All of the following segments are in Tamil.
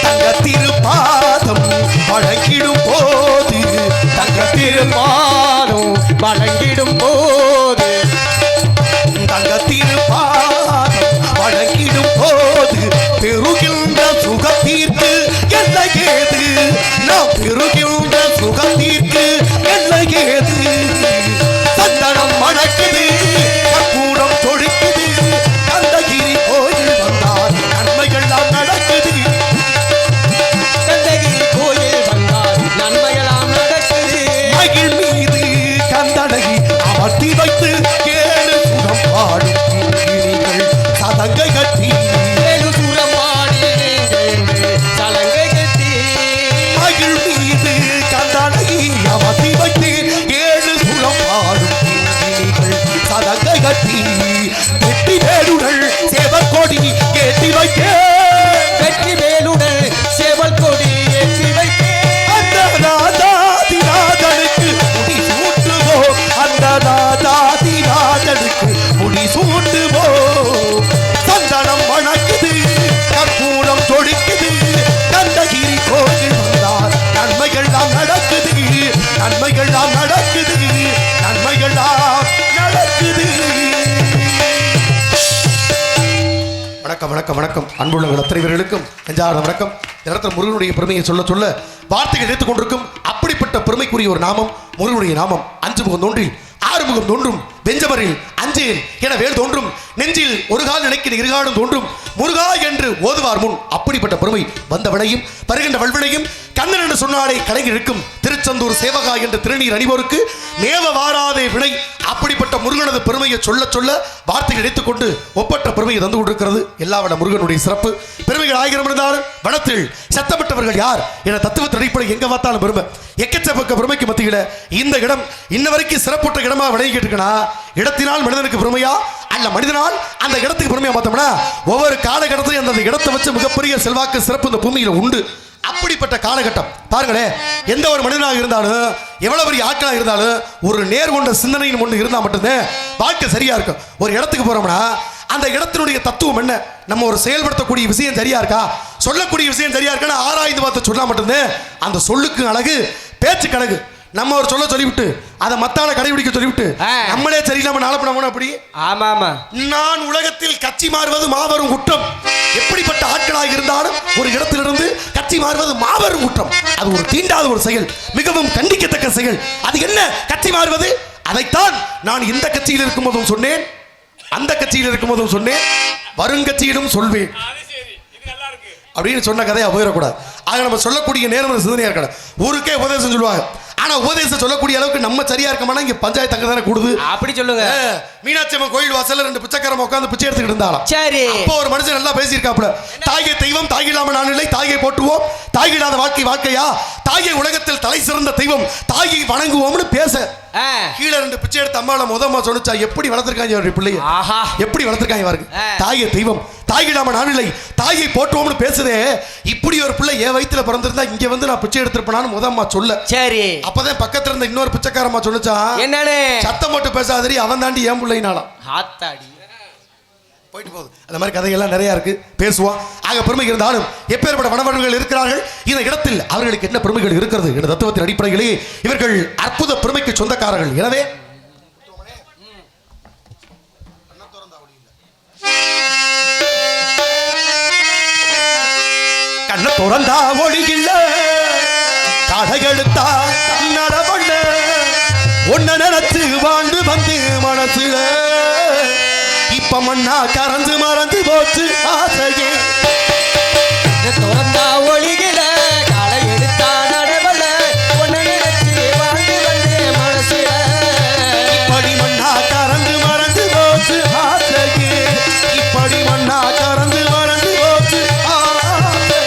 தங்க திருப்பாதம் வழங்கிடும் போது தங்க திருப்பாதம் வழங்கிடும் போது தங்க திருப்பாதம் வழங்கிடும் போது பெருகின்ற சுகத்தீர்க்கு என்ன ஏது நாம் பெருகின்ற சுகத்தீர்க்கு என்ன ஏது சந்தனம் மணக்குது கூடம் தொழிக்குது கந்தகிரி கோயில் வந்தால் நன்மைகள் நாம் நடக்குது கந்தகிரி கோயில் வந்தால் நன்மைகளாம் நடக்குது மகிழ் மீது கந்தனகி அமர்த்தி வைத்து கேடு சுகம் பாடும் கிளிகள் சதங்கை கட்டி ஏழு சுரம் பாடி சலங்கை கட்டி மகிழ் மீது கந்தனகி அமர்த்தி வைத்து கேடு சுகம் பாடும் கிளிகள் சதங்கை கட்டி வெட்டி வேடுகள் சேவற்கொடி ஏற்றி வைத்தே வெற்றி வேலுடன் சேவல் கொடி ஏற்றி வைத்தேன் அந்த ராஜாதிராஜனுக்கு முடி சூட்டுவோம் அந்த ராஜாதிராஜனுக்கு முடி சூட்டுவோம் சந்தனம் மணக்குது கற்பூரம் தொழிக்குது கந்தகிரி கோயில் வந்தார் நன்மைகள் நாம் நடக்குது நன்மைகள் நாம் நடக்குது நன்மைகள் நாம் நடக்குது. வணக்கம் வணக்கம் வணக்கம் அன்புள்ள அத்தனை பேர்களுக்கும் நெஞ்சார்ந்த வணக்கம். இந்த இடத்துல முருகனுடைய பெருமையை சொல்ல சொல்ல வார்த்தைகள் எடுத்துக் கொண்டிருக்கும் அப்படிப்பட்ட பெருமைக்குரிய ஒரு நாமம் முருகனுடைய நாமம். அஞ்சு முகம் தோன்றில் ஆறுமுகம் தோன்றும் வெஞ்சமரில் அஞ்சேல் என வேல் தோன்றும் நெஞ்சில் ஒரு கால் நினைக்கிற இருகாலும் தோன்றும் முருகா என்று ஓதுவார் முன் அப்படிப்பட்ட பெருமை வந்த வினையும் வருகின்ற வல்வினையும் கண்ணன் என்று சொன்னாலே கலைஞர் இருக்கும் திருச்செந்தூர் சேவகா என்ற திருநீர் அணிவோருக்கு மேவ வாராதே வினை. அப்படிப்பட்ட முருகனது பெருமையை சொல்ல சொல்ல வார்த்தைகள் எடுத்துக்கொண்டு ஒப்பற்ற பெருமையை தந்து கொண்டிருக்கிறது எல்லாவிட முருகனுடைய சிறப்பு. பெருமைகள் ஆயிரம் இருந்தாலும் வனத்தில் சத்தமிட்டவர்கள் யார் என தத்துவத்தின் அடிப்படை எங்க பார்த்தாலும் பெருமை. எக்கச்சக்க பெருமைக்கு மத்தியில இந்த இடம் இன்ன வரைக்கும் சிறப்புற்ற இடமா விளங்கிட்டு இருக்கனா இடத்தினால் மனிதனுக்கு பெருமையா அல்ல மனிதனால் அந்த இடத்துக்கு பெருமையா பார்த்தோம்னா ஒவ்வொரு காலகட்டத்திலும் அந்த இடத்தை வச்சு மிகப்பெரிய செல்வாக்கு சிறப்பு இந்த பூமியில உண்டு. அப்படிப்பட்ட காலகட்டம் பாருங்களேன். எந்த ஒரு மனிதனாக இருந்தாலும் எவ்வளவு பெரிய ஆட்களாக இருந்தாலும் ஒரு நேர் கொண்ட சிந்தனையின் ஒன்று இருந்தால் மட்டும்தான் வாழ்க்கை சரியா இருக்கும். ஒரு இடத்துக்கு போறோம்னா அந்த இடத்தினுடைய தத்துவம் என்ன, நம்ம ஒரு செயல்படுத்தக்கூடிய விஷயம் சரியா இருக்கா, சொல்லக்கூடிய விஷயம் சரியா இருக்கான்னு ஆராய்ந்து பார்த்து சொன்னா மட்டும்தான் அந்த சொல்லுக்கு அழகு பேச்சுக்கு அழகு. நம்ம ஒரு சொல்லிவிட்டு அதை மத்தால கடைபிடிக்க சொல்லிவிட்டு நம்மளே சரியில்லாம நாள பண்ண அப்படி. ஆமா ஆமா. நான் உலகத்தில் கட்சி மாறுவது மாபெரும் குற்றம். எப்படிப்பட்ட ஆட்களாக இருந்தாலும் ஒரு இடத்திலிருந்து கட்சி மாறுவது மாபெரும் குற்றம். அது ஒரு தீண்டாத ஒரு செயல், மிகவும் கண்டிக்கத்தக்க செயல். அது என்ன கட்சி மாறுவது? அதைத்தான் நான் இந்த கட்சியில் இருக்கும் போதும் சொன்னேன், அந்த கட்சியில் இருக்கும் போதும் சொன்னேன், வருங்கட்சியிலும் சொல்வேன் அப்படின்னு சொன்ன கதையா போயிடக்கூடாது. ஆக நம்ம சொல்லக்கூடிய நேரம் சிந்தனையா இருக்கணும். ஊருக்கே உபதேசம் சொல்லுவாங்க, ஆனா உபதேசம் சொல்லக்கூடிய அளவுக்கு நம்ம சரியா இருக்கமானா இங்க பஞ்சாயத்து அங்க தானே கூடுது. அப்படி சொல்லுங்க. மீனாட்சி அம்மன் கோயில் வாசல்ல ரெண்டு பிச்சைக்காரமா உட்கார்ந்து பிச்சை எடுத்துக்கிட்டு இருந்தாலும் சரி, அப்போ ஒரு மனுஷன் நல்லா பேசியிருக்காப்ல, தாயை தெய்வம் தாய் இல்லாம நான் இல்லை, தாயை போற்றுவோம், தாய் இல்லாத வாழ்க்கை வாழ்க்கையா, தாயை உலகத்தில் தலை சிறந்த தெய்வம், தாயை வணங்குவோம்னு பேச கீழே ரெண்டு பிச்சை எடுத்து அம்மாவை முதமா சொன்னிச்சா எப்படி வளர்த்திருக்காங்க பிள்ளைய, எப்படி வளர்த்திருக்காங்க பாருங்க. தாயை தெய்வம் தாய் இல்லாம நான் இல்லை, தாயை போற்றுவோம்னு பேசுதே. இப்படி ஒரு பிள்ளை என் வயிற்றுல பிறந்திருந்தா இங்க வந்து நான் பிச்சை எடுத்திருப்பேனான்னு முதம்மா சொல்ல. சரி, அப்பதான் பக்கத்துல இருந்த இன்னொரு பிச்சைக்காரமா சொன்னிச்சா என்னன்னு சத்தம் மட்டும் பேசாதரி அவன் தாண்டி ஏன் பிள்ளைனாலும் ஆத்தாடி போயிட்டு போகுது. அந்த மாதிரி கதைகள்லாம் நிறைய இருக்கு, பேசுவோம். ஆக பெருமை இருந்தாலும் எப்பேற்பட்ட வனவர்கள் இருக்கிறார்கள் இந்த இடத்தில், அவர்களுக்கு என்ன பெருமைகள் இருக்கிறது என்ற தத்துவத்தின் அடிப்படையிலேயே இவர்கள் அற்புத பெருமைக்கு சொந்தக்காரர்கள். எனவே கண்ண திறந்தா ஒளியில்ல கடையெடுத்தா நடவண்ண ஒன்ன நினைச்சு வாழ்ந்து வந்து மனசுல இப்ப மண்ணா கறந்து மறந்து போச்சு ஆசையே. திறந்தா ஒளிகில காலை எடுத்தா நடவல ஒன்ன நினைச்சு வாழ்ந்து வந்து மனசுல இப்படி மண்ணா கறந்து மறந்து போச்சு ஆசையே, இப்படி மண்ணா கறந்து மறந்து போச்சு ஆசை.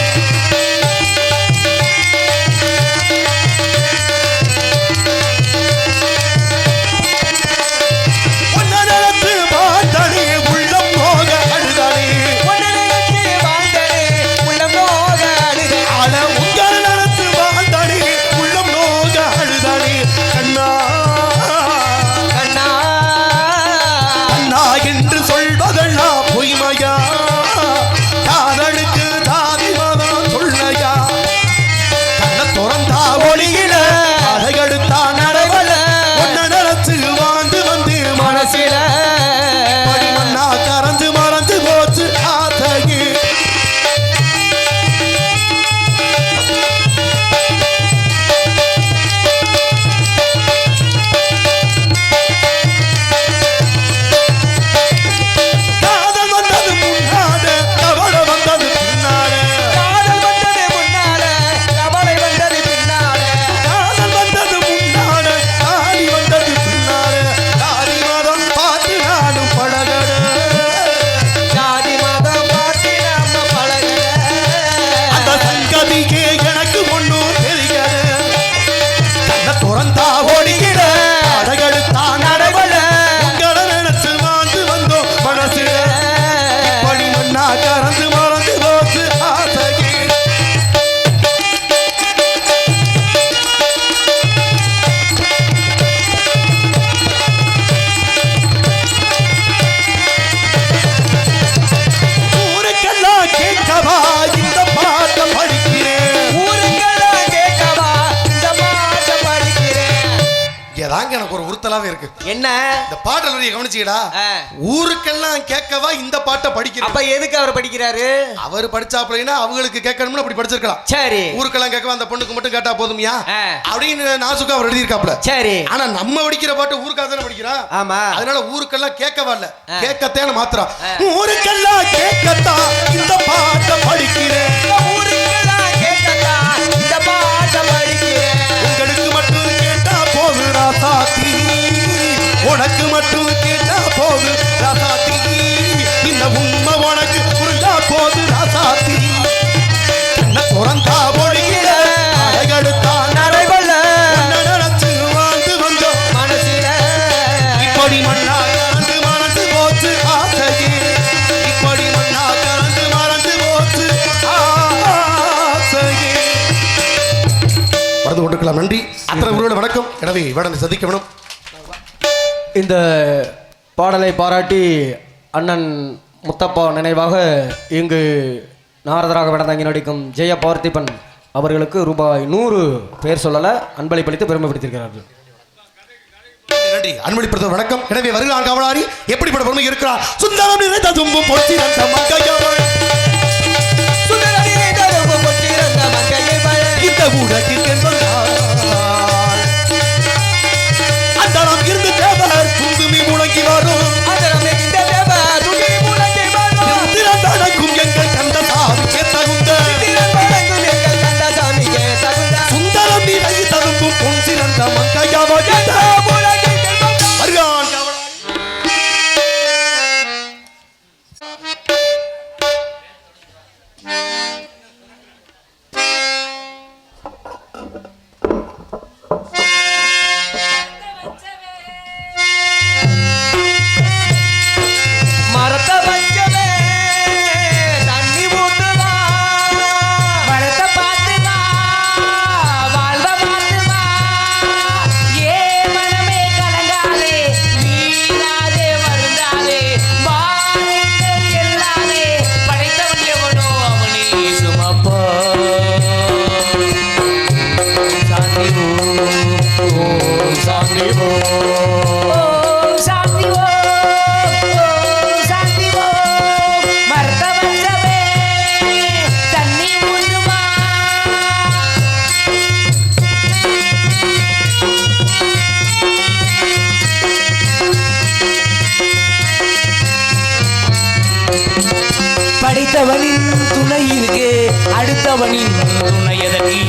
ஒன்ன நினைச்சு பார்த்தனே உள்ளம் போக அழுதானே, ஒன்ன எனக்கு ஒரு உறுத்தலாவே இருக்கு. என்ன இந்த பாட்டல் வரிய கவனிச்சீடா? ஊருக்கெல்லாம் கேட்கவா இந்த பாட்டை படிக்கிற? அப்ப எதுக்கு அவர் படிக்கிறாரு? அவர் படிச்சாப்லைன்னா அவங்களுக்கு கேட்கணும்னு அப்படி படிச்சிருக்கலாம். சரி. ஊருக்கெல்லாம் கேட்கவா அந்த பொண்ணுக்கு மட்டும் கேட்டா போதுமியா அப்படின்னு நாசுக்கா அவர் எழுதியிருக்காப்ல. சரி. ஆனா நம்ம படிக்கிற பாட்டு ஊருக்காக தானே படிக்கிறா. ஆமா. அதனால ஊருக்கெல்லாம் கேட்கவா இல்ல, கேட்கத்தேன்னு மாத்திரம். ஊருக்கெல்லாம் கேட்கத்தா இந்த பாட்டை படிக்கிறேன். ஊருக்கெல்லாம் கேட்கத்தா இந்த பாட்டை படிக்கிறேன். உங்களுக்கு மட்டும் கேட்டா போது ராசாத்தி, உனக்கு மட்டும் கேட்டா போது ராசாத்தி, இந்த உண்மை உனக்கு புரிஞ்சா போது ராசாத்தி. என்ன குறந்தா ஒழிக்கிற அழகெடுத்தான் நரைவல்ல நினைச்சு வாழ்ந்து வந்தோம் மனசுல இப்படி மண்ணா கலந்து மறந்து போச்சு ஆசையே, இப்படி மண்ணா கலந்து மறந்து போச்சு ஆசையே. மறந்து கொண்டிருக்கலாம். நன்றி. அத்தனை உங்களோட வணக்கம். எனவே வேடனை சந்திக்க வேணும். இந்த பாடலை பாராட்டி அண்ணன் முத்தப்பா நினைவாக இங்கு நாரதராக விடந்தாங்கி நடிக்கும் ஜெய பார்த்திபன் அவர்களுக்கு ரூபாய் 100 பேர் சொல்லல அன்பளிப்பளித்து பெருமைப்படுத்தியிருக்கிறார்கள். நன்றி. அன்பளிப்படுத்த வணக்கம். எனவே வருகிறான் காவலாரி எப்படிப்பட்ட பொறுமை இருக்கிறார். சுந்தரம் நிறைந்த தும்பும் பொத்தி நந்த மங்கையவள், சுந்தரம் நிறைந்த தும்பும் பொத்தி நந்த மங்கையவள், இந்த ஊடகில் என்பதால் அந்த நாம் இருந்து தேவர் துந்துமி முழங்கி வரும், அந்த நாம் இருந்து தேவர் துந்துமி முழங்கி வரும், திறந்தடக்கும் எங்கள் கந்தசாமிக்கே தகுந்த, திறந்தடக்கும் எங்கள் கந்தசாமிக்கே தகுந்த, சுந்தரம் நிறைந்த தும்பும் பொத்தி நந்த மங்கையவள் வருகிறான் காவலாரி. மரத்த பஞ்சமே தண்ணி ஊத்துவா, மரத்த பாத்துவா, வாழ்வ மாத்துவா, ஏ மனமே கலங்காதே, வீணாதே வருந்தாதே, பாரங்கள் எல்லாதே, படைத்தவன் எவனோ அவனே சுமப்பா. சாந்தி ஓம் சாந்தி ஓம் சாந்தி ஓம் சாந்தி ஓம் மரத்த வச்சவே தண்ணி ஊத்துமா. படைத்தவனின் துணை இருக்கு, அடுத்தவனின் துணை எதற்கு,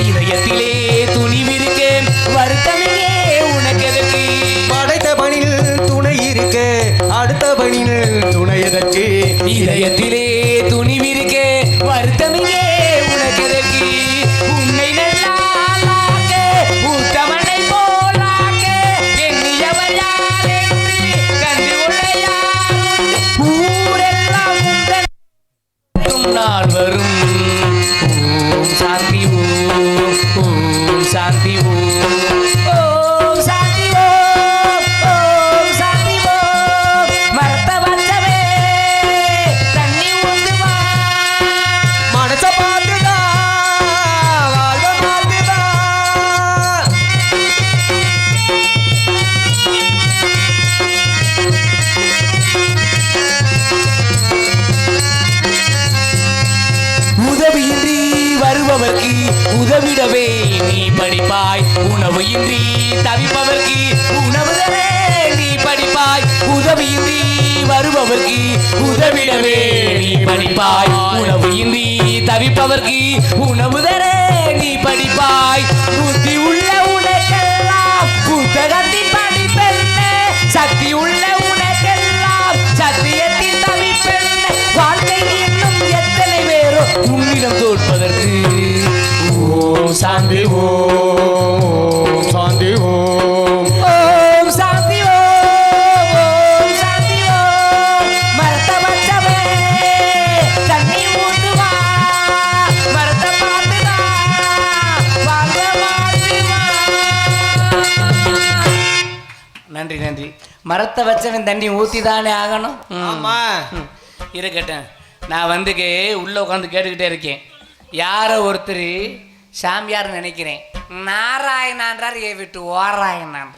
இதயத்திலே துணிவிருக்கு, வருத்தமிலே உனக்கு எதற்கு. படைத்தவனில் துணை இருக்கு, அடுத்தவனில் துணை எதற்கு, இதயத்திலே துணிவிருக்கு, வருத்தமிலே உனக்கு எதற்கு. உன்னை நல்லாளாக்க உத்தமனை போலாக்க எண்ணியவர் யார் என்று கண்டு உள்ள யார் ஊரெல்லாம் உந்தன் நாள் வரும். ஓம் சாந்தி ஓம் சாந்தி ஓம் சாந்தி ஓம் சாந்தி ஓம் மரத்த வச்சவே தண்ணி ஊத்துவா, மனச பார்த்துதா வாழ்வ பார்த்துதா. உதவியின்றி வருபவர்க்கு உதவிடவே நீ படிப்பாய், உணவு இன்றி தவிப்பவர்க்கு உணவு தரே நீ படிப்பாய், உதவியின்றி வருபவர்க்கு உதவிடவே நீ படிப்பாய், உணவு இன்றி தவிப்பவர்க்கு உணவு தரே நீ படிப்பாய். புத்தி உள்ள உனக்கெல்லாம் புத்தகத்தின் படிப்பென்ன, சக்தி உள்ள உனக்கெல்லாம் சத்தியத்தின் தவிப்பென்ன, வாழ்க்கை இன்னும் எத்தனை பேரோ உன்னிடம் தோற்பதற்கு. ஓம் சாந்தி ஓம் சாந்தி ஓம் ஓம் சாந்தி ஓம் சாந்தி ஓம் மரத்த பச்சவே தண்ணி ஊத்துவா, மரத்த பாத்துவா, வாழ்வ மாத்துவா. நன்றி நன்றி. மரத்தை வச்சவன் தண்ணி ஊற்றி தானே ஆகணும். ஆமா இருக்கட்டும். நான் வந்துக்கு உள்ளே உட்காந்து கேட்டுக்கிட்டே இருக்கேன். யாரோ ஒருத்தர் சாமியார் நினைக்கிறேன், நாராயணான்றார் ஏ விட்டு ஓராயணான்.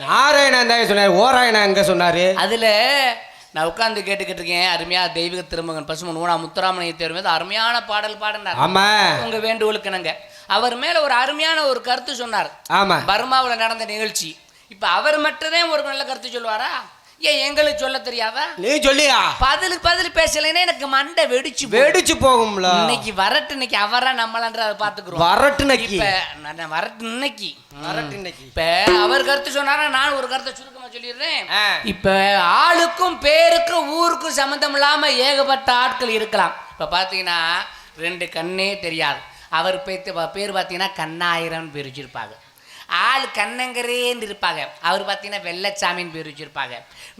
நாராயணன் தான் சொன்னார், ஓராயணன் எங்க சொன்னாரு? அதுல நான் உட்கார்ந்து கேட்டுக்கிட்டு இருக்கேன். அருமையா தெய்வீக திருமகன் பசுமன் ஊனா முத்துராமலிங்க தேவர் மீது அருமையான பாடல் பாடினார். ஆமா, உங்க வேண்டுகோளுக்கு நாங்க அவர் மேல ஒரு அருமையான ஒரு கருத்து சொன்னார். ஆமா, பர்மாவுல நடந்த நிகழ்ச்சி. இப்ப அவர் மட்டும்தான் ஒரு நல்ல கருத்து சொல்லுவாரா? ஏன் எங்களுக்கு சொல்ல தெரியாதா? நீ சொல்லியா? பதில் பேசலைன்னா எனக்கு மண்டை வெடிச்சு போகும்ல. இன்னைக்கு வரட்டு, இன்னைக்கு அவரா நம்மளன்ற அதை பாத்துக்கிறோம். வரட்டு இன்னைக்கு, இப்ப வரட்டு இன்னைக்கு, இப்ப அவர் கருத்து சொன்னாரா, நான் ஒரு கருத்தை சுருக்கமா சொல்லிடுறேன். இப்ப ஆளுக்கும் பேருக்கும் ஊருக்கும் சம்பந்தம் இல்லாம ஏகப்பட்ட ஆட்கள் இருக்கலாம். இப்ப பாத்தீங்கன்னா 2 கண்ணே தெரியாது. அவர் பேர் பாத்தீங்கன்னா கண்ணாயிரம் பேர் வச்சிருப்பாங்க. ஆள் கண்ணங்கரேன்னு இருப்பாங்க. அவர் பார்த்தீங்கன்னா வெள்ளச்சாமின்னு பேர் வச்சிருப்பாங்க.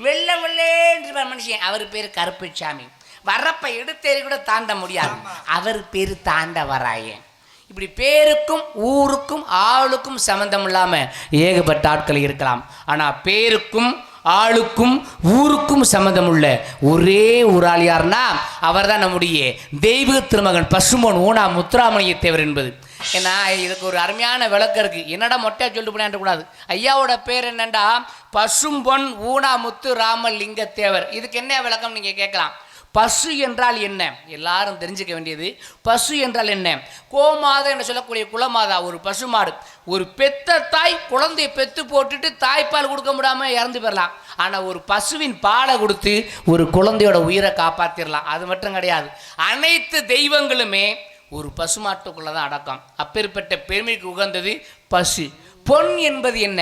வெள்ளேன்னு இருப்பார் மனுஷன். அவர் பேர் கருப்புச்சாமி. வரப்ப எடுத்தேறி கூட தாண்ட முடியாது. அவர் பேர் தாண்டவராயன். இப்படி பேருக்கும் ஊருக்கும் ஆளுக்கும் சம்பந்தம் இல்லாம ஏகப்பட்ட ஆட்கள் இருக்கலாம். ஆனா பேருக்கும் ஆளுக்கும் ஊருக்கும் சம்பந்தம் உள்ள ஒரே ஒரு ஆள் யாருன்னா அவர் தான் நம்முடைய தெய்வீக திருமகன் பசுமன் ஊனா முத்துராமலிங்க தேவர் என்பது. ஏன்னா இதுக்கு ஒரு அருமையான விளக்கம் இருக்கு. என்னடா மொட்டையா சொல்லிட்டு போனேன் கூடாது. ஐயாவோட பேர் என்னண்டா பசும்பொன் ஊனா முத்து ராமலிங்க தேவர். இதுக்கு என்ன விளக்கம் நீங்க கேட்கலாம். பசு என்றால் என்ன? எல்லாரும் தெரிஞ்சுக்க வேண்டியது. பசு என்றால் என்ன? கோமாதா என்று சொல்லக்கூடிய குலமாதா, ஒரு பசுமாடு. ஒரு பெத்த தாய் குழந்தையை பெத்து போட்டுட்டு தாய்ப்பால் கொடுக்க முடியாம இறந்து போயிடலாம். ஆனால் ஒரு பசுவின் பாலை கொடுத்து ஒரு குழந்தையோட உயிரை காப்பாற்றிடலாம். அது மட்டும் கிடையாது, அனைத்து தெய்வங்களுமே ஒரு பசுமாட்டுக்குள்ளதான் அடக்கம். அப்பேற்பட்ட பெருமைக்கு உகந்தது பசு. பொன் என்பது என்ன?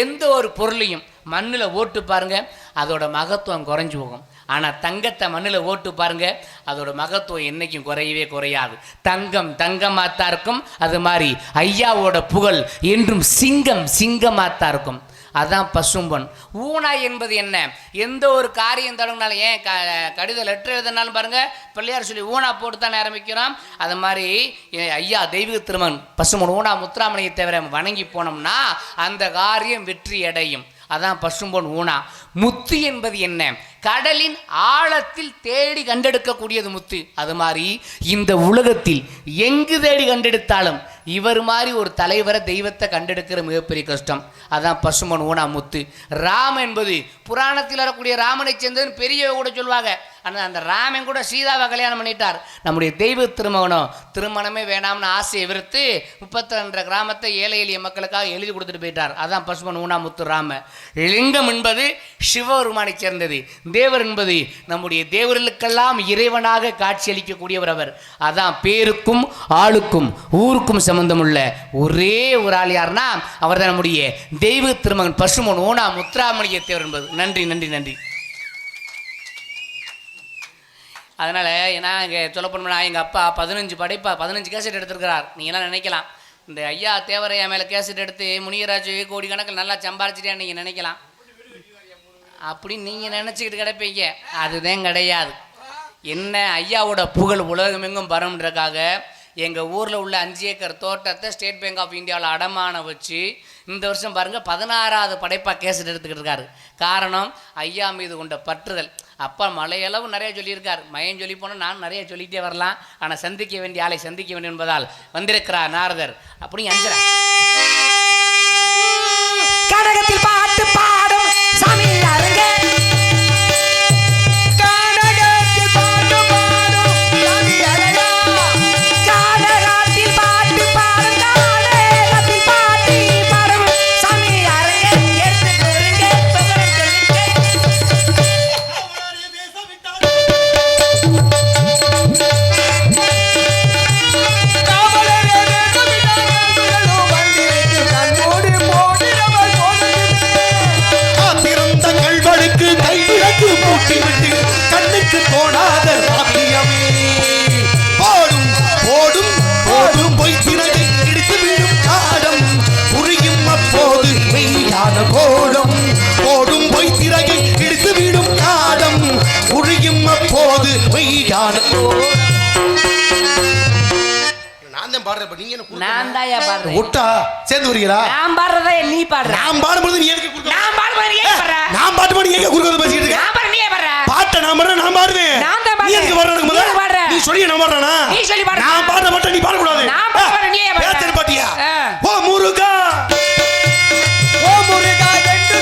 எந்த ஒரு பொருளையும் மண்ணில் ஓட்டு பாருங்க, அதோட மகத்துவம் குறைஞ்சு போகும். ஆனால் தங்கத்தை மண்ணில் ஓட்டு பாருங்க, அதோட மகத்துவம் என்னைக்கும் குறையவே குறையாது. தங்கம் தங்கமாத்தான் இருக்கும். அது மாதிரி ஐயாவோட புகழ் என்றும் சிங்கமாத்தான் இருக்கும். அதான் பசும்பொன். ஊனா என்பது என்ன? எந்த ஒரு காரியம் தொடங்கினாலும், ஏன் கடித லெட்டர் எழுதினாலும் பாருங்க, பிள்ளையார் சொல்லி ஊனா போட்டு தானே ஆரம்பிக்கிறோம். அது மாதிரி ஐயா தெய்வீக திருமகன் பசும்பொன் ஊனா முத்துராமலிங்க தேவரை வணங்கி போனோம்னா அந்த காரியம் வெற்றி அடையும். அதான் பசும்பொன் ஊனா. முத்து என்பது என்ன? கடலின் ஆழத்தில் தேடி கண்டெடுக்கக்கூடியது முத்து. அது மாதிரி இந்த உலகத்தில் எங்கு தேடி கண்டெடுத்தாலும் இவர் மாதிரி ஒரு தலைவரை தெய்வத்தை கண்டெடுக்கிற மிகப்பெரிய கஷ்டம். அதான் பசும்பொன் ஊனா முத்து. ராம் என்பது புராணத்தில் வரக்கூடிய ராமனை சேர்ந்ததுன்னு பெரிய கூட சொல்லுவாங்க. ஆனால் அந்த ராமன் கூட சீதாவை கல்யாணம் பண்ணிட்டார். நம்முடைய தெய்வ திருமகனும் திருமணமே வேணாம்னு ஆசையை விருத்து 32 கிராமத்தை ஏழை எளிய மக்களுக்காக எழுதி கொடுத்துட்டு போயிட்டார். அதான் பசும்பொன் ஊனா முத்து ராம. லிங்கம் என்பது சிவபெருமானை சேர்ந்தது. தேவர் என்பது நம்முடைய தேவர்களுக்கெல்லாம் இறைவனாக காட்சியளிக்கக்கூடியவர் அவர். அதான் பேருக்கும் ஆளுக்கும் ஊருக்கும் சம்பந்தம் உள்ள ஒரே ஒரு ஆள் யாருன்னா அவர் தான் நம்முடைய தெய்வ திருமகன் பசும்பொன் ஊனா முத்துராமலிங்க தேவர் என்பது. நன்றி நன்றி நன்றி. அதனால் ஏன்னா இங்கே சொல்ல போனோம்னா எங்கள் அப்பா 15 கேசட் எடுத்திருக்கிறார். நீங்கள்லாம் நினைக்கலாம் இந்த ஐயா தேவரையா மேலே கேசட் எடுத்து முனியராஜ் கோடிக்கணக்கில் நல்லா சம்பாரிச்சிட்டேன்னு நீங்கள் நினைக்கலாம். அப்படின்னு நீங்கள் நினச்சிக்கிட்டு கிடப்பீங்க. அதுதான் கிடையாது. என்ன ஐயாவோட புகழ் உலகமெங்கும் பரவுன்றக்காக எங்கள் ஊரில் உள்ள 5 ஏக்கர் தோட்டத்தை ஸ்டேட் பேங்க் ஆஃப் இந்தியாவில் அடமானம் வச்சு இந்த வருஷம் பாருங்கள் 16வது படைப்பாக கேசட் எடுத்துக்கிட்டு இருக்காரு. காரணம் ஐயா மீது கொண்ட பற்றுதல். அப்பா மலையளவு நிறைய சொல்லியிருக்கார். மயம் சொல்லி போனால் நான் நிறைய சொல்லிகிட்டே வரலாம். ஆனால் சந்திக்க வேண்டிய ஆளை சந்திக்க வேண்டும் என்பதால் வந்திருக்கிறார் நாரதர். அப்படி அஞ்சரா கனகத்தில் பாட்டு பாடும் சாமி அருங்க. கண்ணுக்கு போடாத போடும் போடும் போடும் பொய் திறனை இடித்து விடும் காடம் புரியும் அப்போது மெய்யான கோலம். போடும் பொய் திறனை இடித்து விடும் காடம் புரியும் அப்போது மெய்யான கோலம். நான் தாயா பாடுறேன். ஒட்டா சேர்ந்து வரீங்களா? நான் பாடுறதா நீ பாடுற? நான் பாடும்போது நீ எனக்கு குறுக்க. நான் பாடும்போது நீ ஏன் பாடுற? நான் பாட்டு பாடி ஏன் குறுக்க பேசிட்டு இருக்க? நான் பாடுற நீ ஏன் பாடுற? பாட்ட நான் பாடுறேன், நான் பாடுவேன். நான் தான் பாடுறேன். நீ எனக்கு பாடுறதுக்கு முதல்ல நீ பாடுற. நீ சொல்லி நான் பாடுறேனா? நீ சொல்லி பாடுற. நான் பாடுற மட்டும் நீ பாட கூடாது. நான் பாடுற நீ ஏன் பாடுற? பேச்சர் பாட்டியா? ஓ முருகா, ஓ முருகா என்று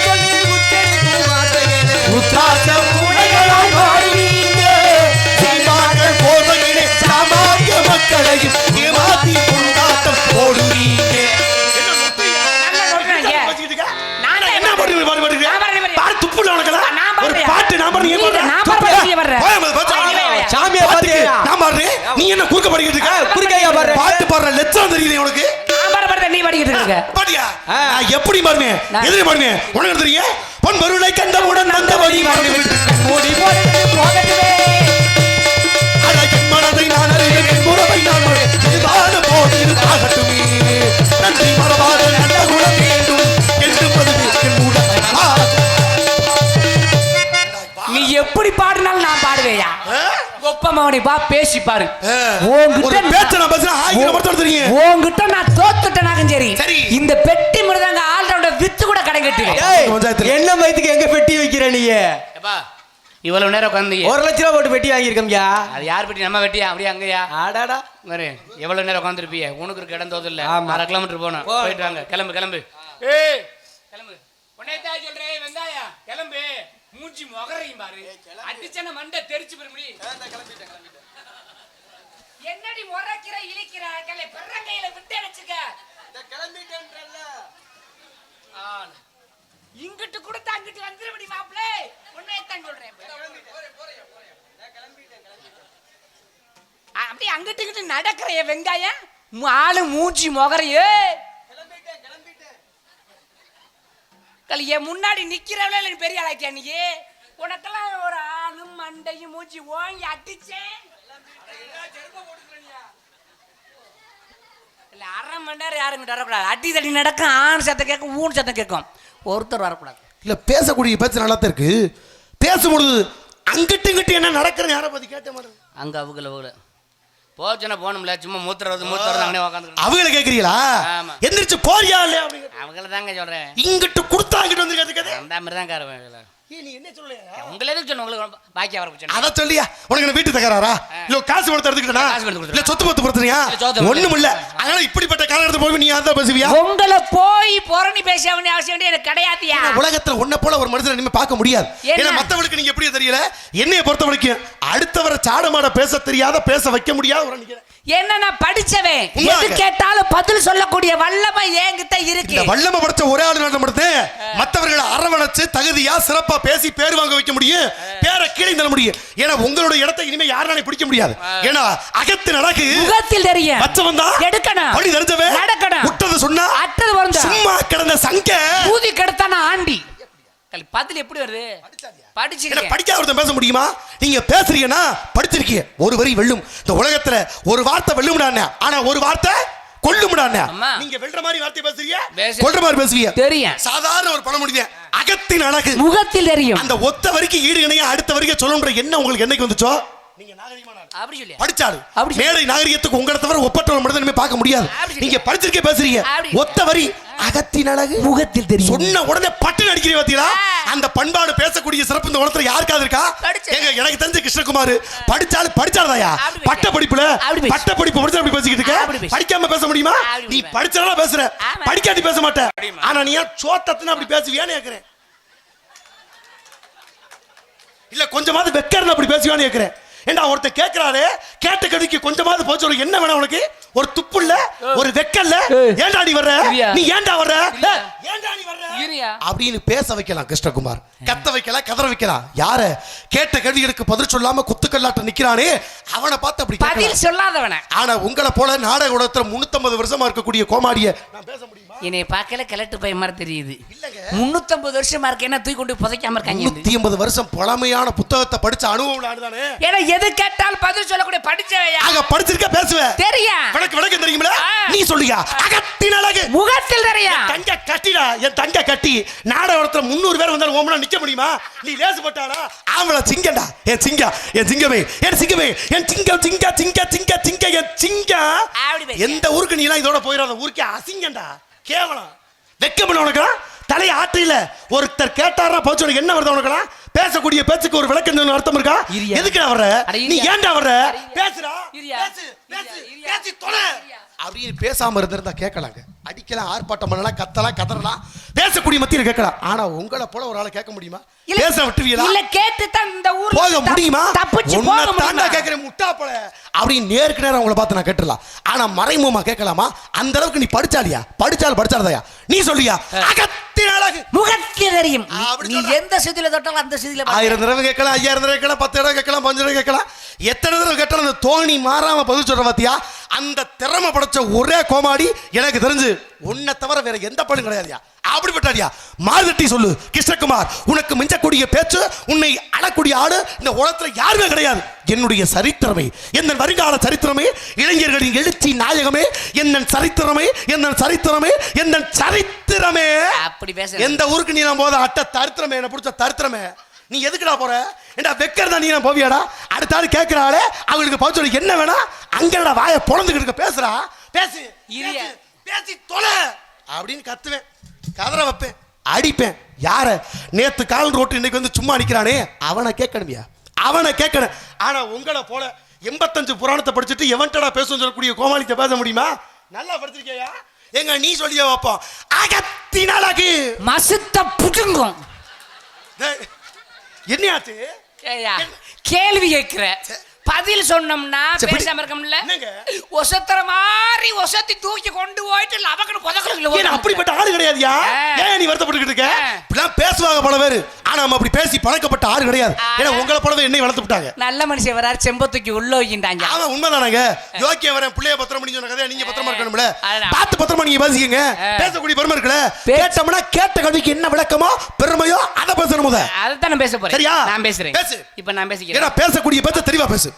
என்ன குறுக்க படிக்கிட்டு இருக்க? குறுக்கையா பாரு. பாட்டு பாடுற லட்சம் தெரியல உனக்கு. நான் பாடுறத நீ படிக்கிட்டு இருக்க. பாட்டியா நான் எப்படி பாடுவேன்? எதிரி பாடுவேன். உனக்கு தெரியும் பொன் பொருளை கண்டவுடன் வந்த வழி மறந்து ஓடி போடு போகட்டுமே. அழகின் மனதை நான் அறிவேன் என் உறவை நான் இதுதான் போது இது ஆகட்டுமே. நன்றி மறவாத நல்ல குணம் வேண்டும் என்று பதுவே என் உடல். நீ எப்படி பாடினாலும் நான் பாடுவேயா? ஒப்பமவனை பா பேசி பாரு. ஒரு பேச்ச நான் பேசுறேன் ஆயிரம் மரத்தோட தெரியும். உன்கிட்ட நான் தோத்துட்டேனாக்கும் சரி. சரி. இந்த பெட்டி மிருதங்க ஆல்ரவுண்டர் வித்து கூட கடை கட்டுவேன். ஏய், என்ன மயத்துக்கு எங்க பெட்டி வைக்கிற நீ? இவ்வளவு நேரம் உட்காந்தீங்க. 1 லட்ச ரூபா போட்டு பெட்டி வாங்கியிருக்கோம்யா. அது யார் பெட்டி? நம்ம பெட்டியா? அப்படியே அங்கயா? ஆடாடா. பாரு எவ்வளவு நேரம் உட்காந்துருப்பீங்க. உனக்கு இருக்க இடம் தோது இல்ல. ஆமா. 1/2 கிலோமீட்டர் போகணும். போயிட்டு வாங்க. கிளம்பு கிளம்பு. ஏய் கிளம்பு. உன்னையதா சொல்றேன் வெந்தாயா. கிளம்பு. மூஞ்சி முகரையும் பாரு. அடிச்சன மண்டை தெரிச்சு பெருமடி. என்னடி முறைக்கிற இழிக்கிற கலை பெறங்கையில விட்டு அடிச்சுக்க. கிளம்பிட்டேன்றல்ல. இங்கிட்டு கொடுத்து அங்கிட்டு வந்துருபடி மாப்ளே. உன்னையதான் சொல்றேன். அப்படியே அங்கிட்டு இங்கிட்டு நடக்கிறைய வெங்காயம் ஆளு மூஞ்சி முகரையே. கலிய முன்னாடி நிக்கிறவள நீ பெரிய ஆளாக்கியா நீ? உனக்கெல்லாம் ஒரு ஆளும் மண்டையும் மூஞ்சி ஓங்கி அடிச்சேன். இல்ல 1/2 மணி நேரம் யாரும் வரக்கூடாது. அடி தடி நடக்கும். ஆண் சத்தம் கேட்கும், ஊன் சத்தம் கேட்கும். ஒருத்தர் வரக்கூடாது. இல்ல பேசக்கூடிய பேச்சு நல்லா தான் இருக்கு. பேசும்பொழுது அங்கிட்டு இங்கிட்டு என்ன நடக்குன்னு யாரை பத்தி கேட்ட மாதிரி அங்க அவங்கள போச்சுன்னா போகணும்ல. சும்மா மூத்துறது அங்கே உட்காந்து அவங்கள கேக்குறீங்களா? ஆமா. எந்திரிச்சு போறியா இல்லையா? அவங்கள தாங்க சொல்றேன். இங்கிட்டு கொடுத்தா அங்கிட்டு வந்து அந்த மாதிரி தான் காரவேன். நீ என்ன சொல்ல? உங்களை எதுக்கு சொன்ன? உங்களுக்கு பாக்கி வர அத சொல்லியா? உனக்கு என்ன வீட்டு தகராறா? இல்ல காசு கொடுத்து எடுத்துக்கிட்டா? இல்ல சொத்து பத்து பிரச்சனையா? ஒண்ணும் இல்ல. அதனால இப்படிப்பட்ட காலகட்டத்துல போய் நீ அத பேசுவியா? உங்களை போய் பொறணி பேச வேண்டிய அவசியம் எனக்கு கிடையாதுயா. உலகத்துல உன்ன போல ஒரு மனுஷனை நீங்க பார்க்க முடியாது. ஏன்னா மத்தவங்களுக்கு நீங்க எப்படி தெரியல. என்னைய பொறுத்த வரைக்கும் அடுத்தவரை சாடமாட பேச தெரியாத பேச வைக்க முடியாத ஒரு நிக்கிறேன். என்ன நான் படிச்சவன். எது கேட்டாலும் பதில் சொல்லக்கூடிய வல்லமை என்கிட்ட இருக்கு. இந்த வல்லமை படைச்ச ஒரே ஆளு நாட்டம் படுத்து மத்தவர்களை அரவணைச்சு தகுதியா சிறப்பா பேசி பேர் வாங்க வைக்க முடியும். பேரை கீழே தள்ள முடியும். ஏன்னா உங்களோட இடத்தை இனிமே யாராலையும் பிடிக்க முடியாது. ஏன்னா அகத்து நடக்கு முகத்தில் தெரியும். பச்சை வந்தா எடுக்கணும். படி தெரிஞ்சவன் நடக்கணும். விட்டது சொன்னா அட்டது வருது. சும்மா கிடந்த சங்க ஊதி கெடுத்தானா ஆண்டி. பதில் எப்படி வருது? படிச்சிருக்கேன். படிக்காத ஒருத்தன் பேச முடியுமா? நீங்க பேசுறீங்கன்னா படிச்சிருக்கீங்க. ஒரு வரி வெல்லும். இந்த உலகத்துல ஒரு வார்த்தை வெல்லும்டா. ஆனா ஒரு வார்த்தை கொல்லும்டா. நீங்க வெல்ற மாதிரி வார்த்தை பேசுறீங்க, கொல்ற மாதிரி பேசுவீங்க. தெரியும். சாதாரண ஒரு பணம் முடியுது. அகத்தின் அழகு முகத்தில் தெரியும். அந்த ஒத்த வரிக்கு ஈடு இணையா அடுத்த வரிக்கு சொல்லணும்ன்ற என்ன உங்களுக்கு என்னைக்கு வந்துச்சோ? நீங்க நாகரிகமான அப்படி சொல்லி படிச்சாரு. மேடை நாகரிகத்துக்கு உங்களை தவிர ஒப்பற்ற ஒரு மனிதனுமே பார்க்க முடியாது. நீங்க படிச்சிருக்கே பேசுறீங்க. ஒத்த வரி அகத்தின் அழகு முகத்தில் தெரியும். சொன்ன உடனே பட்டு நடிக்கிறீங்க பாத்தீங்களா? அந்த பண்பாடு பேசக்கூடிய சிறப்பு இந்த உலகத்துல யாருக்காவது இருக்கா? எனக்கு தெரிஞ்ச கிருஷ்ணகுமார் படிச்சாலதாயா பட்ட படிப்புல பட்ட படிப்பு படிச்சு அப்படி பேசிக்கிட்டு இருக்க. படிக்காம பேச முடியுமா? நீ படிச்சாலும் பேசுற, படிக்காட்டி பேச மாட்ட. ஆனா நீ சோத்தத்துன்னு அப்படி பேசுவியான்னு கேக்குறேன். இல்ல கொஞ்சமாவது வெக்கர்னு அப்படி பேசுவியான்னு கேக்குறேன். ஏண்டா ஒருத்த கேக்குறாரு, கேட்ட கடிக்கு கொஞ்சமாவது போச்சு. உனக்கு என்ன வேணும்? உனக்கு ஒரு துப்பு இல்ல, ஒரு வெக்கல்ல. ஏண்டா நீ வர்ற? நீ ஏண்டா வர்ற? ஏண்டா நீ வர்ற அப்படின்னு பேச வைக்கலாம் கிருஷ்ணகுமார். கத்த வைக்கலாம், கதற வைக்கலாம். யார கேட்ட கேள்விகளுக்கு பதில் சொல்லாம குத்துக்கல்லாட்ட நிக்கிறானே அவனை பார்த்து அப்படி பதில் சொல்லாதவன. ஆனா உங்களை போல நாடக உலகத்துல 350 வருஷமா இருக்கக்கூடிய கோமாடிய நான் பேச முடியுமா? என்னை பார்க்கல கிழட்டு பையன் மாதிரி தெரியுது. 350 வருஷமா இருக்கு. என்ன தூக்கி கொண்டு புதைக்காம இருக்காங்க. 150 வருஷம் பழமையான புத்தகத்தை படிச்ச அனுபவம் ஆடுதானே. ஏன்னா எது கேட்டாலும் பதில் சொல்லக்கூடிய படிச்சவையா. அங்க படிச்சிருக்க பேசுவேன். தெரியும். விளக்கு தெரியுமா? நீ சொல்லுங்க. அகத்தின் அழகு முகத்தில் தெரியும். தங்க கட்டிடா. என் தங்க கட்டி நாடகத்துல 300 பேர் வந்தாலும் ஓமனா நிக்க முடியுமா? நீ லேசு போட்டாடா. ஆம்பள சிங்கடா. என் சிங்கா, என் சிங்கமே, என் சிங்கமே, என் சிங்கம் சிங்கா சிங்கா சிங்கா சிங்கா என் சிங்கா. எந்த ஊருக்கு நீ எல்லாம் இதோட போயிடாத. ஊருக்கே அசிங்கண்டா. கேவலம். வெக்கமல்ல உனக்கு? தலையை ஆற்றில ஒருத்தர் கேட்டாரா போச்சு உனக்கு என்ன வருது? உனக்கு பேசக்கூடிய பேச்சுக்கு ஒரு விளக்கம் அர்த்தம் இருக்கா? எதுக்குடா வர்ற? நீ ஏன்டா வர்ற? பேசுடா. பேசு பேசு பேசி தொலை அப்படின்னு பேசாம இருந்திருந்தா கேட்கலாங்க. அடிக்கலாம், ஆர்ப்பாட்டம் பண்ணலாம், கத்தலாம், கதறலாம், பேசக்கூடிய மத்தியில் கேட்கலாம். ஆனா உங்களை போல ஒரு ஆளை கேட்க முடியுமா? பேச விட்டுவீங்களா? இல்ல கேட்டு தான் இந்த ஊர்ல போக முடியுமா? தப்பிச்சு போக உன்னை தாண்டா முடியுமா? கேட்கிறேன் முட்டா போல அப்படின்னு நேருக்கு நேரம் உங்களை பார்த்து நான் கேட்டுடலாம். ஆனா மறைமுகமா கேட்கலாமா? அந்த அளவுக்கு நீ படிச்சாலியா? படிச்சாலதாயா? நீ சொல்லியா? அகத்தின் அழகு முகத்தில் தெரியும். அப்படி நீ சொல்ற. எந்த சிதில தொட்டாலும் அந்த சிதில 1000 தடவை கேட்கலாம், 5000 தடவை கேட்கலாம், 10 தடவை கேட்கலாம், 5 தடவை கேட்கலாம். எத்தனை தடவை கேட்டாலும் அந்த தோணி மாறாம பதில் சொல்ற பாத்தியா? அந்த திறமை படைச்ச ஒரே கோமாடி எனக்கு தெரிஞ்சு உன்னை தவிர வேற எந்த படம் கிடையாதுயா. அப்படிப்பட்டாடியா மாறுதட்டி சொல்லு கிருஷ்ணகுமார், உனக்கு மிஞ்சக்கூடிய பேச்சு, உன்னை அழக்கூடிய ஆடு இந்த உலகத்துல யாருமே கிடையாது. என்னுடைய சரித்திரமே, என்ன வருங்கால சரித்திரமே, இளைஞர்களின் எழுச்சி நாயகமே, என்ன சரித்திரமே, என்ன சரித்திரமே, என்ன சரித்திரமே. அப்படி பேச எந்த ஊருக்கு நீ நான் போத அட்ட தரித்திரமே, என்ன பிடிச்ச தரித்திரமே. நீ எதுக்குடா போற? ஏண்டா வெக்கறதா நீ நான் போவியாடா? அடுத்த ஆள் கேட்கிறாளே அவங்களுக்கு பதில் சொல்லி என்ன வேணா அங்கடா வாயை பொளந்துக்கிட்டு பேசுறா. பேசு இரியா. பேசி தொலை அப்படின்னு கத்துவேன், கதற வைப்பேன், அடிப்பேன். யார? நேத்து கால் ரோட்டு இன்னைக்கு வந்து சும்மா நிக்கிறானே அவனை கேட்கணுமியா? அவனை கேட்கணும். ஆனா உங்களை போல 85 புராணத்தை படிச்சுட்டு எவன்டா பேசணும்னு சொல்லக்கூடிய கோமாளித்த பேச முடியுமா? நல்லா படிச்சிருக்கியா? எங்க நீ சொல்லியே வைப்போம். அகத்தின் அழகு மசுத்த புடுங்கும். என்னையாச்சு? ஏய்யா, கேள்வி கேட்கிற பதில் சொன்னோம்னா சரி, பேசாம இருக்கோம்ல. என்னங்க? ஒசத்துற மாதிரி ஒசத்தி தூக்கி கொண்டு போயிட்டு லவக்கணும் ஏன் அப்படிப்பட்ட ஆளு கிடையாதுயா? ஏன் நீ வருத்தப்பட்டு இருக்க? இப்படிலாம் பேசுவாங்க பல பேரு. ஆனா நம்ம அப்படி பேசி பழக்கப்பட்ட ஆளு கிடையாது. ஏன்னா உங்களை போலவே என்னை வளர்த்து விட்டாங்க. நல்ல மனுஷன் வராரு, செம்பத்தூக்கி உள்ள வைக்கின்றாங்க. ஆமா உண்மைதானாங்க. யோக்கியம் வரேன், பிள்ளைய பத்திரம் பண்ணி சொன்ன கதையா நீங்க பத்திரமா இருக்கணும்ல. அதான். பார்த்து பத்திரமா நீங்க பேசிக்கங்க. பேசக்கூடிய பெருமை இருக்குல்ல. கேட்டோம்னா கேட்ட கல்விக்கு என்ன விளக்கமோ பெருமையோ அதை பேசணும் முத. அதான் நான் பேச போறேன். சரியா? நான் பேசுறேன். பேசு. இப்ப நான் பேசிக்கிறேன். ஏன்னா பேசக்கூடிய பேச்ச தெளிவா பேசு.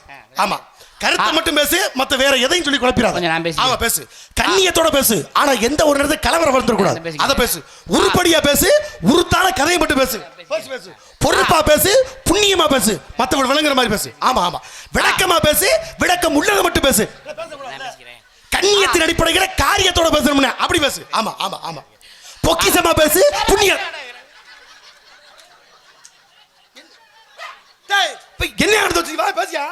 ஆமா, கருத்தை மட்டும் பேசு, மத்த வேற எதையும் சொல்லி குழப்பிடாத. கொஞ்சம் நான் பேசிக்கிறேன். ஆமா பேசு, கண்ணியத்தோட பேசு. ஆனா எந்த ஒரு நேரத்துல கலவரம் வந்துட கூடாது. அத பேசு, உருப்படியா பேசு, உருத்தான கதையை மட்டும் பேசு. பேசு, பொறுப்பா பேசு, புண்ணியமா பேசு, மத்தவங்க விளங்குற மாதிரி பேசு. ஆமா ஆமா, விளக்கமா பேசு, விளக்கம் உள்ளதை மட்டும் பேசு. கண்ணியத்தின் அடிப்படையில காரியத்தோட பேசணும்னா அப்படி பேசு. ஆமா ஆமா ஆமா, பொக்கிஷமா பேசு, புண்ணியம். என்ன ஆனது வச்சு வா பேசியா?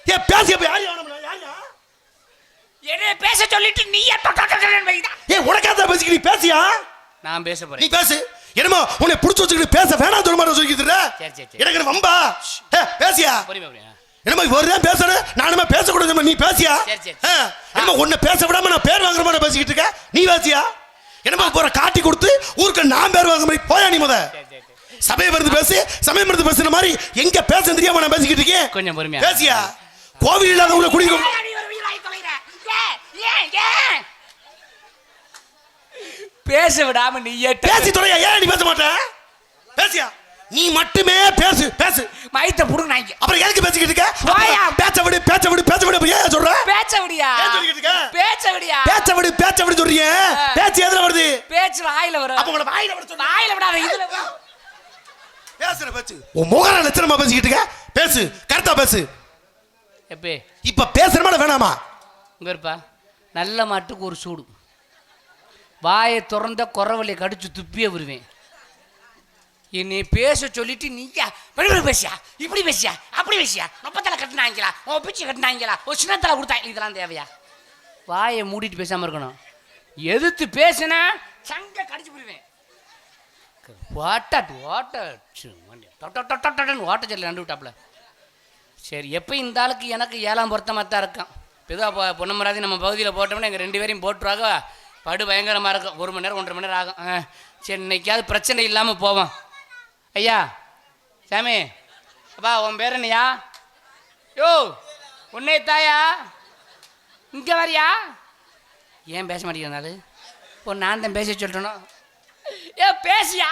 ஏ பேசிய போய் யார் ஆனம்னா யாரா? என்ன பேச சொல்லிட்டு நீ வைடா. ஏ உனக்காக பேசிக்க, நீ பேசியா? நான் பேச நீ போறேன். பேசு. என்னமோ உன்னை புடிச்சு வச்சுக்கிட்டு பேச வேணாம் சொல்ல மாதிரி சொல்லிக்கிட்டு சரி சரி. எனக்கு வம்பா? ஏ பேசியா? புரியுமா புரியுமா? என்னமோ ஒருதான் பேசணும், நானுமே பேசக்கூடாது. நீ பேசியா? சரி, சரி. என்னமோ உன்னை பேச விடாம நான் பேர் வாங்குற மாதிரி பேசிக்கிட்டு இருக்க. நீ பேசியா? என்னமோ போற காட்டி கொடுத்து ஊருக்கு நான் பேர் வாங்குற மாதிரி போயா நீ முத. சபையை மருந்து பேசு, சமயம் மருந்து பேசுற மாதிரி எங்க பேச தெரியாம நான் பேசிக்கிட்டு இருக்கேன். கொஞ்சம் பொறுமையா பேசியா? கோவில் இல்லாதவங்களை குடிக்கும் பேச விடாம நீ பேசி தொலையா? ஏன் நீ பேச மாட்ட? பேசியா? நீ மட்டுமே பேசு பேசு. மைத்த புடுங்க. அப்புறம் எதுக்கு பேசிக்கிட்டு இருக்க? போயா. பேச்ச விடு பேச்ச விடு பேச்ச விடு. ஏன் சொல்ற? பேச்ச விடியா? ஏன் சொல்லிக்கிட்டு இருக்க? பேச்ச விடியா? பேச்ச விடு பேச்ச விடு சொல்றியே. பேச்சு எதுல வருது? பேச்சு வாயில வரும். அப்ப உங்கள வாயில விட சொல்ற. வாயில விடாத, இதுல வா. பேசுற பேச்சு உன் முகர லட்சணமா பேசிக்கிட்டு இருக்க. பேசு, கரெக்டா பேசு. எப்பே இப்ப பேசுறமா வேணாமா? இங்க இருப்பா. நல்ல மாட்டுக்கு ஒரு சூடு. வாயை திறந்த குறவலை கடிச்சு துப்பியே வருவேன். என்னை பேச சொல்லிட்டு நீயா பேசியா, இப்படி பேசியா, அப்படி பேசியா, நொப்பத்தலை கட்டினாங்களா, உன் பிச்சு கட்டினாங்களா, ஒரு சின்னத்தலை கொடுத்தாங்க, இதெல்லாம் தேவையா? வாயை மூடிட்டு பேசாம இருக்கணும். எதிர்த்து பேசினா சங்க கடிச்சு போடுவேன். ஓட்ட சொல்லி நண்டு விட்டாப்புல. சரி, எப்போ இந்த ஆளுக்கு எனக்கு 7ஆம் பொருத்தமாக தான் இருக்கான். இப்போ பொன்னமராதி நம்ம பகுதியில் போட்டோம்னா எங்கள் 2 பேரையும் போட்டுருவாங்க. படு பயங்கரமாக இருக்கும். 1 மணி நேரம் 1.5 மணி நேரம் ஆகும். சரி, இன்னைக்காவது பிரச்சனை இல்லாமல் போவோம். ஐயா சாமி, அப்பா உன் பேர் என்னையா? யோ உன்னே தாயா, இங்கே வரியா? ஏன் பேச மாட்டேங்கிறனால இப்போ நான் தான் பேச சொல்லிட்டேனோ? ஏ பேசியா?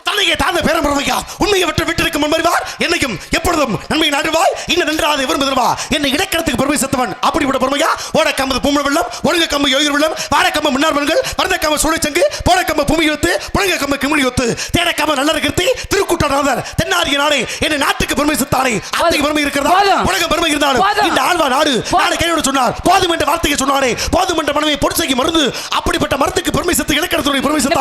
தன்னையே தாழ்ந்த பேரம் பிறவைக்கா உண்மையை விட்டு இருக்கும் முன்வருவார். என்னைக்கும் எப்பொழுதும் நன்மை நாடுவாய். இன்னும் நன்றாக விரும்புவா என்னை இடக்கடத்துக்கு பெருமை செத்தவன். அப்படிப்பட்ட பெருமையா? ஓடக்கம்பது பூமி வெள்ளம், ஒழுங்க கம்பு யோகர் வெள்ளம், வாடக்கம்பு முன்னார்வன்கள், பரந்தக்கம்பு சூழச்சங்கு, போடக்கம்பு பூமி ஒத்து, புழங்க கம்பு கிமிழி ஒத்து, தேடக்கம்பு நல்ல கீர்த்தி, திருக்கூட்டநாதர் தென்னாரிய நாடே என்னை நாட்டுக்கு பெருமை செத்தானே. அத்தைக்கு பெருமை இருக்கிறதா? உலக பெருமை இருந்தாலும் இந்த ஆழ்வா நாடு நாடு கையோடு சொன்னார். போதும் என்ற வார்த்தையை சொன்னாரே. போதும் என்ற மனமே பொடிசைக்கு மருந்து. அப்படிப்பட்ட மருந்துக்கு பெருமை செத்து இடக்கடத்துடைய பெருமை செத்தானே.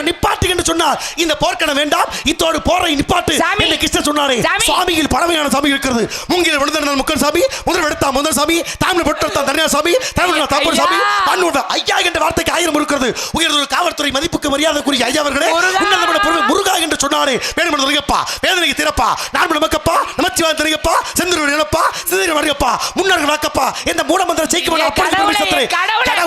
நிப்பாட்டு என்று சொன்னார். இந்த போர்க்களம் வேண்டாம், இத்தோடு போரை நிப்பாட்டு என்று கிருஷ்ணர் சொன்னாரே. சுவாமியில் பழமையான சாமி இருக்கிறது. மூங்கில் விழுந்தால் முக்கன் சாமி, முதல் எடுத்தா முதல் சாமி, தாமில் பொட்டா தனியா சாமி, தமிழ் தாப்பூர் சாமி, பன்னூர் ஐயா என்ற வார்த்தைக்கு 1000 இருக்கிறது. உயர்ந்த காவல்துறை மதிப்புக்கு மரியாதைக்குரிய ஐயா அவர்களே, உன்னதமான பொருள் முருகா என்று சொன்னாரே. வேணுமன துரையப்பா, வேதனைக்கு திறப்பா, நான் நமக்கப்பா, நமச்சிவாய துரையப்பா, செந்தூர் நிலப்பா, சிதறி வரையப்பா, முன்னாள் வாக்கப்பா, இந்த மூலமந்திர ஜெயிக்க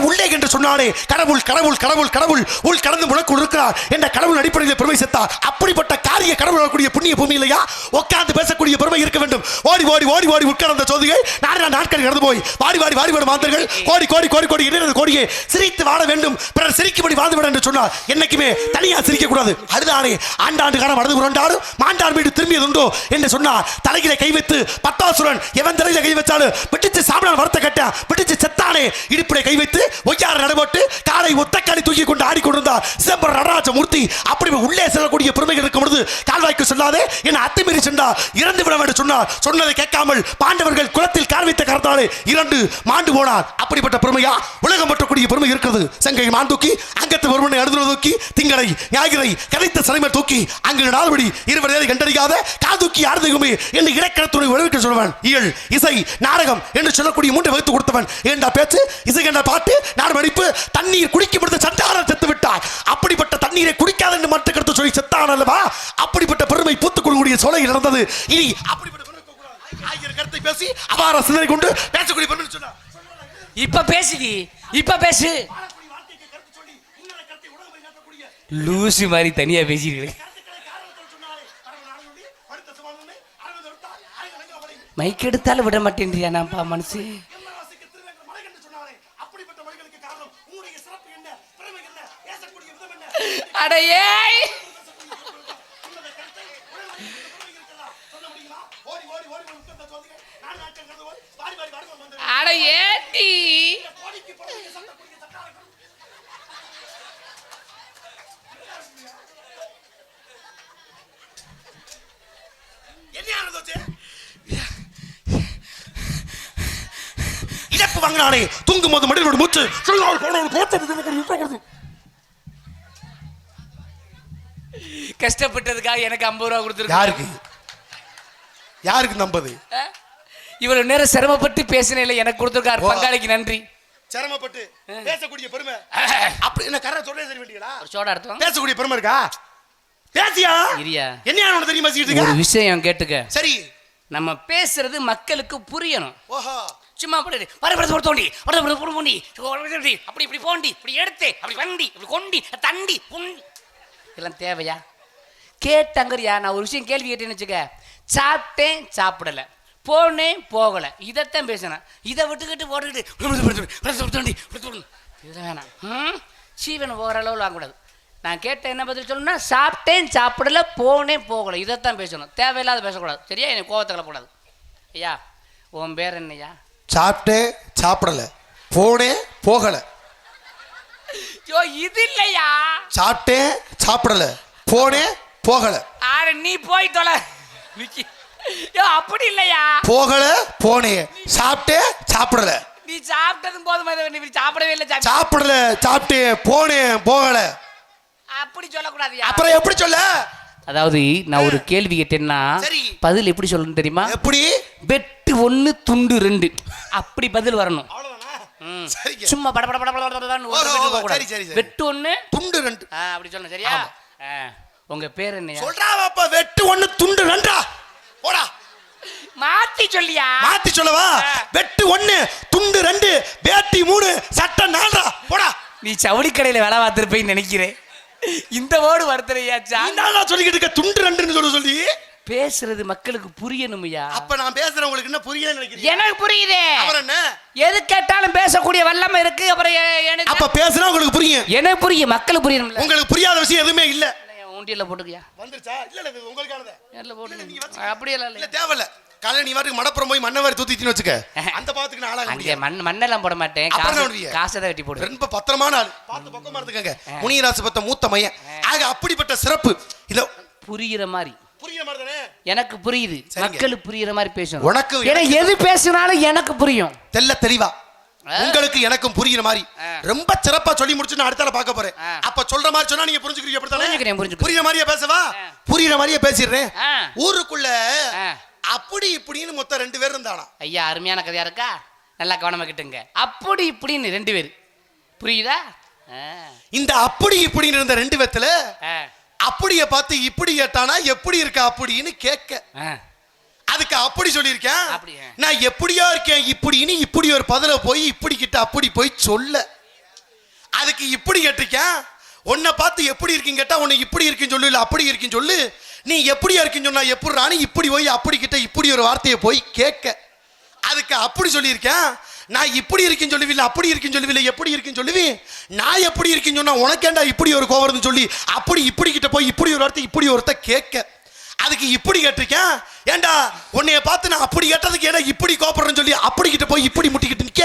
உள்ளே என்று சொன்னாரே. கடவுள் கடவுள் கடவுள் கடவுள் உள் கடந்து முழக்குள் இருக்கிறார் என்ற கடவுள் அடிப்படையில் பெருமை சேர்த்தார். அப்படிப்பட்ட காரிய கடவுள் வரக்கூடிய புண்ணிய பூமி இல்லையா? உட்கார்ந்து பேசக்கூடிய பெருமை இருக்க வேண்டும். ஓடி ஓடி ஓடி ஓடி உட்கார்ந்த சோதிகை 4 நாட்கள் கடந்து போய் வாடி வாடி வாடி வாடி மாந்தர்கள் கோடி கோடி கோடி கோடி இணைந்த கோடியை சிரித்து வாழ வேண்டும், பிறர் சிரிக்கும்படி வாழ்ந்து விட என்று சொன்னார். என்னைக்குமே தனியா சிரிக்க கூடாது. அதுதானே ஆண்டாண்டு காலம் வடது புரண்டாடும் மாண்டார் வீடு திரும்பியதுண்டோ என்று சொன்னார். தலையில கை வைத்து பத்தாசுரன் எவன் தலையில கை வச்சாலும் பிடிச்சு சாப்பிடான் வரத்த கட்ட பிடிச்சு செத்தானே. இடுப்பிலை கை வைத்து ஒய்யார நடைபோட்டு காலை ஒத்தக்காலி தூக்கி கொண்டு ஆடிக்கொண்டிருந்தார் சிதம்பரம் நடராஜ மூர்த்தி. அப்படி உள்ளே செல்லக்கூடிய பெருமைகள் இருக்கும் பொழுது கால்வாய்க்கு சொல்லாதே என அத்துமீறி சென்றார். இறந்து விட வேண்டும் சொன்னார். சொன்னதை கேட்காமல் பாண்டவர்கள் குளத்தில் கால் வைத்த கருத்தாலே 2 மாண்டு போனார். அப்படிப்பட்ட பெருமையா உலகம் பற்றக்கூடிய பெருமை இருக்கிறது. செங்கை மான் தூக்கி அங்கத்து ஒருவனை அடுத்து தூக்கி திங்களை ஞாயிறை கதைத்த சிலைமை தூக்கி அங்கு நாள்படி 20 கண்டறியாத கால் தூக்கி ஆடுதுமே என்று இலக்கணத்துறை உறவிக்க சொல்வன். இயல் இசை நாடகம் என்று சொல்லக்கூடிய 3 வகுத்து கொடுத்தவன். ஏண்டா பேச்சு, இசை என்ற பாட்டு, நாடு மடிப்பு, தண்ணீர் குடிக்க முடிந்த சட்டாரம் செத்து விட்டார். அப்படிப்பட்ட தண்ணீரை குடிக்காத என்று மற்ற கருத்து சொல்லி செத்தான் அல்லவா? அப்படிப்பட்ட பெருமை பூத்துக் கொள்ளக்கூடிய சோலையில் நடந்தது. இனி அப்படிப்பட்ட கருத்தை பேசி அபார சிந்தனை கொண்டு பேசக்கூடிய பெருமை சொன்னார். இப்ப பேசுடி, இப்ப பேசு. லூசி மாதிரி தனியா பேசிட்டு மைக் எடுத்தாலும் விட மாட்டேன்றியா நான்ப்பா மனசு. அடையே அடையேட்டி இழப்பு வாங்கினானே தூங்கும் போது மடியோடு மூச்சு கஷ்டப்பட்டதுக்காக எனக்கு 50 ரூபா கொடுத்துருக்கு. யாருக்கு யாருக்கு நம்பது? இவ்வளவு நேரம் சிரமப்பட்டு பேசினேன் எனக்கு கொடுத்துருக்காரு. பங்காளிக்கு நன்றி. சிரமப்பட்டு பேசக்கூடிய பெருமை அப்படி என்ன கரை சொல்ல சரி வேண்டியடா. ஒரு சோடா எடுத்து பேசக்கூடிய பெருமை இருக்கா? பேசியா இரியா என்ன உனக்கு தெரியுமா பேசிட்டு ஒரு விஷயம் கேட்டுக்க. சரி, நம்ம பேசுறது மக்களுக்கு புரியணும். ஓஹோ, சும்மா அப்படி வரப்பட தோண்டி போண்டி அப்படி இப்படி போண்டி இப்படி எடுத்து அப்படி வண்டி இப்படி கொண்டி தண்டி புண்டி இதெல்லாம் தேவையா? கேட்டங்கறியா? நான் ஒரு விஷயம் கேள்வி கேட்டேன்னு வச்சுக்க. சாப்பிட்டேன் சாப்பிடல, போனேன் போகல, இதைத்தான் பேசினேன். இதை விட்டுக்கிட்டு போட்டுக்கிட்டு இது வேணாம். சீவன் ஓரளவில் வாங்கக்கூடாது. நான் கேட்டேன் என்ன பதில் சொல்லணும்னா சாப்பிட்டேன் சாப்பிடல போனேன் போகல, இதைத்தான் பேசணும். தேவையில்லாத பேசக்கூடாது. சரியா? எனக்கு கோவத்தை கிளப்பக்கூடாது. ஐயா உன் பேர் என்னையா? சாப்பிட்டேன் சாப்பிடல போனேன் போகல. யோ இது இல்லையா? சாப்பிட்டேன் சாப்பிடல போனேன் போகல. ஆட நீ போய் தொலை. யோ அப்படி இல்லையா? போகல போனேன் சாப்பிட்டேன் சாப்பிடல. நீ சாப்பிட்டதும் போதுமா? நீ சாப்பிடவே இல்லை. சாப்பிடல சாப்பிட்டேன் போனேன் போகல. அப்படி சொல்லக்கூடாது. அப்புறம் எப்படி சொல்ல? அதாவது நான் ஒரு கேள்வி கேட்டேன்னா பதில் எப்படி சொல்லணும் தெரியுமா? எப்படி? வெட்டு 1 துண்டு 2 அப்படி பதில் வரணும். சும்மா பட பட பட வெட்டு 1 துண்டு 2 அப்படி சொல்லணும். சரியா? உங்க பேர் என்ன? சொல்றாப்பா வெட்டு 1 துண்டு 2 போடா. மாத்தி சொல்லியா? மாத்தி சொல்லவா? வெட்டு 1 துண்டு 2 பேட்டி 3 சட்டை 4 போடா. நீ சவுளி கடையில வேலை பார்த்திருப்பேன்னு நினைக்கிறேன். இந்த வேர்டு வருத்தறையாச்சா? நான் சொல்லிக்கிட்டு இருக்க துண்டு 2ன்னு சொல்லி பேசுறது மக்களுக்கு புரியணும்யா. அப்ப நான் பேசுறேன் உங்களுக்கு என்ன புரியல நினைக்கிறீங்க? எனக்கு புரியுதே. அப்புறம் என்ன? எது கேட்டாலும் பேசக்கூடிய வல்லமை இருக்கு. அப்புறம் எனக்கு அப்ப பேசுனா உங்களுக்கு புரியும். எனக்கு புரியும், மக்களுக்கு புரியணும்ல. உங்களுக்கு புரியாத விஷயம் எதுவுமே இல்ல. உண்டியல்ல போட்டுக்கியா? வந்துருச்சா? இல்ல இல்ல இது உங்களுக்கானது. இல்ல போட்டு அப்படியே இல்ல தேவை இல்ல. காலையில நீ வாட்டுக்கு மடப்புறம் போய் மண்ணை வாரி தூத்திட்டு வச்சுக்க. அந்த பாத்துக்கு நான் ஆளாக முடியாது. மண்ணெல்லாம் போட மாட்டேன். காசை தான் வெட்டி போடுவேன். ரொம்ப பத்திரமான ஆள். பார்த்து பக்கமா இருந்துக்கங்க. முனியராசு பத்த மூத்த மையன். ஆக அப்படிப்பட்ட சிறப்பு இல்ல. புரியுற மாதிரி புரியுற மாதிரி தானே? எனக்கு புரியுது. மக்களுக்கு புரியுற மாதிரி பேசணும். உனக்கு ஏன்னா எது பேசினாலும் எனக்கு புரியும். தெல்ல தெளிவா உங்களுக்கு எனக்கும் புரியுற மாதிரி ரொம்ப சிறப்பா சொல்லி முடிச்சு நான் அடுத்தால பார்க்க போறேன். அப்ப சொல்ற மாதிரி சொன்னா நீங்க புரிஞ்சுக்கிறீங்க. புரிஞ்சுக்கிறேன். புரியுற மாதிரியே பேசவா? புரியுற மாதிரியே பேசிடுறேன். ஆ. ஊருக்குள்ள அப்படி இப்படின்னு மொத்தம் 2 பேர் இருந்தானா. ஐயா அருமையான கதையா இருக்கா, நல்லா கவனமா கிட்டுங்க. அப்படி இப்படின்னு 2 பேர், புரியுதா? இந்த அப்படி இப்படின்னு இருந்த 2 பேத்துல அப்படியே பார்த்து இப்படி கேட்டானா எப்படி இருக்கா அப்படின்னு கேட்க, அதுக்கு அப்படி சொல்லியிருக்கேன். நான் எப்படியா இருக்கேன் இப்படின்னு இப்படி ஒரு பதில போய் இப்படி கிட்ட அப்படி போய் சொல்ல, அதுக்கு இப்படி கேட்டிருக்கேன். உன்னை பார்த்து எப்படி இருக்குன்னு கேட்டா உன்னை இப்படி இருக்குன்னு சொல்லு, இல்லை அப்படி இருக்குன்னு சொல்லு. நீ எப்படியா இருக்குன்னு சொன்னா எப்படி ராணி இப்படி போய் அப்படி கிட்ட இப்படி ஒரு வார்த்தையை போய் கேட்க, அதுக்கு அப்படி சொல்லியிருக்கேன். நான் இப்படி இருக்குன்னு சொல்லுவில்லை, அப்படி இருக்குன்னு சொல்லுவில்லை, எப்படி இருக்குன்னு சொல்லுவேன். நான் எப்படி இருக்குன்னு சொன்னா உனக்கேண்டா இப்படி ஒரு கோவம்னு சொல்லி அப்படி இப்படி கிட்ட போய் இப்படி ஒரு வார்த்தை இப்படி ஒருத்த கேட்க, அதுக்கு இப்படி கேட்டிருக்கேன். ஏண்டா உன்னைய பார்த்து நான் அப்படி கேட்டதுக்கு ஏன்னா இப்படி கோபப்படுறேன்னு சொல்லி அப்படி கிட்ட போய் இப்படி முட்டிக்கிட்டு நிக்க,